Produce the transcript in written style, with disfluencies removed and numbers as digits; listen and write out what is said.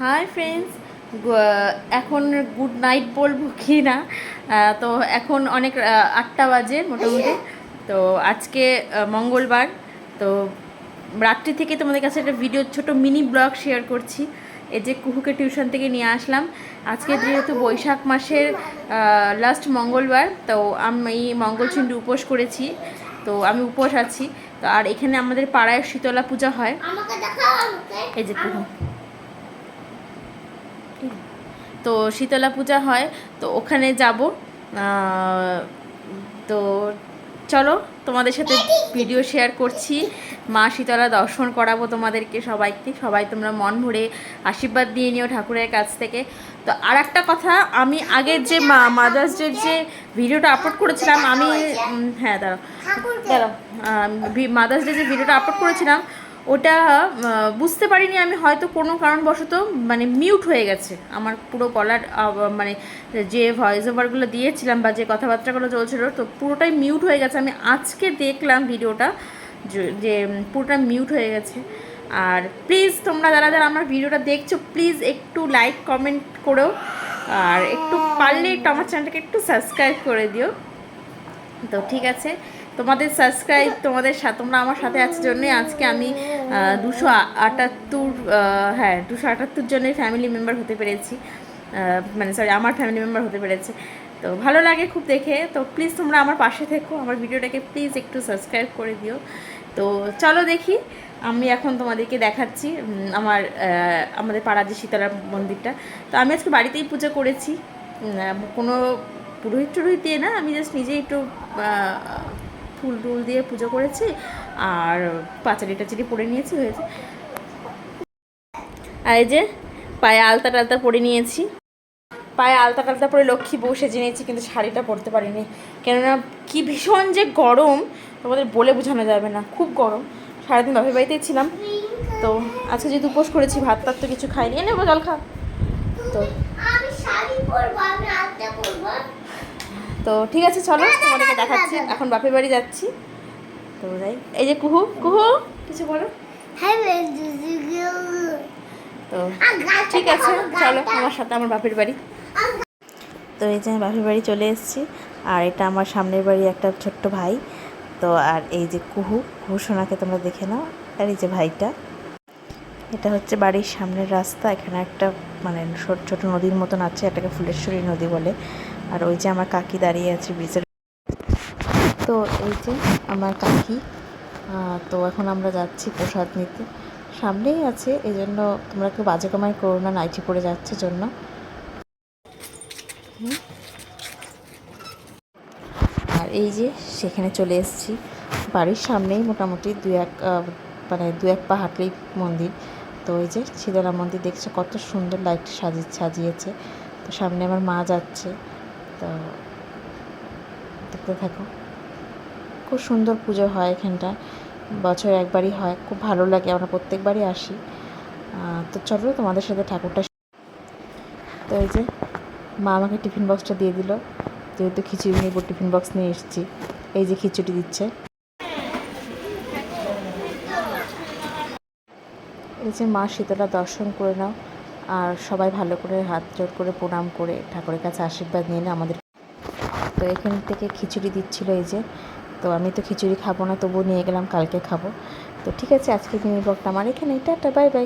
Hi friends, এখন good night বলবো কি না। তো এখন অনেক 8টা বাজে মোটামুটি। তো আজকে মঙ্গলবার। তো রাত্রি থেকে তোমাদের কাছে একটা ভিডিও ছোট মিনি ব্লগ শেয়ার করছি। এই যে কুহুকে টিউশন থেকে নিয়ে আসলাম। আজকে যেহেতু বৈশাখ মাসের লাস্ট মঙ্গলবার, তো আমি মঙ্গলচণ্ডী উপোস করেছি। তো আমি উপোস আছি। তো আর এখানে আমাদের পাড়ায় শীতলা পূজা হয়। এই যে কুহু, তো শীতলা পূজা হয়, তো ওখানে যাব। তো চলো, তোমাদের সাথে ভিডিও শেয়ার করছি। মা শীতলা দর্শন করাবো তোমাদেরকে সবাইকে। সবাই তোমরা মন ভরে আশীর্বাদ দিয়ে নিও ঠাকুরের কাছ থেকে। তো আর একটা কথা, আমি আগের যে মাদার্স ডের যে ভিডিওটা আপলোড করেছিলাম, আমি হ্যাঁ দাঁড়াও দাঁড়াও মাদার্স ডে যে ভিডিওটা আপলোড করেছিলাম, ওটা বুঝতে পারিনি আমি, হয়তো কোনো কারণবশত মানে মিউট হয়ে গেছে আমার পুরো গলার, মানে যে ভয়েস ওভারগুলো দিয়েছিলাম বা যে কথাবার্তাগুলো চলছিল, তো পুরোটাই মিউট হয়ে গেছে। আমি আজকে দেখলাম ভিডিওটা যে পুরোটা মিউট হয়ে গেছে। আর প্লিজ তোমরা যারা যারা আমার ভিডিওটা দেখছো, প্লিজ একটু লাইক কমেন্ট করো, আর একটু পারলে একটু আমার চ্যানেলটাকে একটু সাবস্ক্রাইব করে দিও। তো ঠিক আছে, তোমাদের সাবস্ক্রাইব, তোমরা আমার সাথে আছো জন্যই আজকে আমি 278, হ্যাঁ 278 জনের ফ্যামিলি মেম্বার হতে পেরেছি। মানে সরি, আমার ফ্যামিলি মেম্বার হতে পেরেছে। তো ভালো লাগে খুব দেখে। তো প্লিজ তোমরা আমার পাশে থেকো, আমার ভিডিওটাকে প্লিজ একটু সাবস্ক্রাইব করে দিও। তো চলো দেখি, আমি এখন তোমাদেরকে দেখাচ্ছি আমাদের পাড়ার যে শীতলা মন্দিরটা। তো আমি আজকে বাড়িতেই পুজো করেছি, কোনো পুরোহিত টুরোহিত দিয়ে না, আমি জাস্ট নিজেই একটু ফুল টুল দিয়ে পুজো করেছি, আর পাঁচালি টাচালি পরে নিয়েছি, হয়েছে। আর এই যে পায়ে আলতা টালতা পরে নিয়েছি, পায়ে আলতা টালতা পরে লক্ষ্মী বউ সেজে নিয়েছি, কিন্তু শাড়িটা পরতে পারিনি, কেননা কি ভীষণ যে গরম, তোমাদের বলে বোঝানো যাবে না, খুব গরম। সারাদিন বাপের বাড়িতেই ছিলাম। তো আজকে যেহেতু উপোস করেছি, ভাত টাত তো কিছু খাইনি, নেবো জল খা। তো তো ঠিক আছে, চলো তোমাদেরকে দেখাচ্ছি। এখন বাপের বাড়ি যাচ্ছি। তো যাই, এই যে কুহু কুহু কিছু বলো। তো ঠিক আছে, চলো আমার সাথে আমার বাপের বাড়ি। তো এই যে আমি বাপের বাড়ি চলে এসেছি, আর এটা আমার সামনের বাড়ি একটা ছোট্ট ভাই। তো আর এই যে কুহু, কুহু সোনাকে তোমরা দেখে নাও। আর এই যে ভাইটা, এটা হচ্ছে বাড়ির সামনের রাস্তা। এখানে একটা মানে ছোট ছোট নদীর মতন আছে, এটাকে ফুলেশ্বরী নদী বলে। আর ওই যে আমার কাকি দাঁড়িয়ে আছে ব্রিজের। তো এই যে আমার কাকি। তো এখন আমরা যাচ্ছি প্রসাদ নিতে, সামনেই আছে, এই জন্য তোমরা কেউ বাজে কামাই করো না, নাইটি পরে যাচ্ছে জন্য। আর এই যে সেখানে চলে এসেছি, বাড়ির সামনেই মোটামুটি দু এক পা হাঁটলেই মন্দির। তো ওই যে শীতলা মন্দির দেখছে, কত সুন্দর লাইট সাজিয়েছে। তো সামনে আমার মা যাচ্ছে, তো দেখতে থাকো। খুব সুন্দর পুজো হয় এখানটা, বছরে একবারই হয়, খুব ভালো লাগে, আমরা প্রত্যেকবারই আসি। তো চলো তোমাদের সাথে ঠাকুরটা। তো এই যে মা আমাকে টিফিন বক্সটা দিয়ে দিল, যেহেতু খিচুড়ি নিয়ে টিফিন বক্স নিয়ে এসেছি। এই যে খিচুড়ি দিচ্ছে। এই যে মা শীতলা দর্শন করে নাও, আর সবাই ভালো করে হাত জোড় করে প্রণাম করে ঠাকুরের কাছে আশীর্বাদ নিয়ে নাও আমাদের। তো এখান থেকে খিচুড়ি দিচ্ছিলো এই যে। তো আমি তো খিচুড়ি খাবো না, তবুও নিয়ে গেলাম, কালকে খাবো। তো ঠিক আছে, আজকে মিনি ব্লগটা আমার এখানে, টাটা, বাই বাই।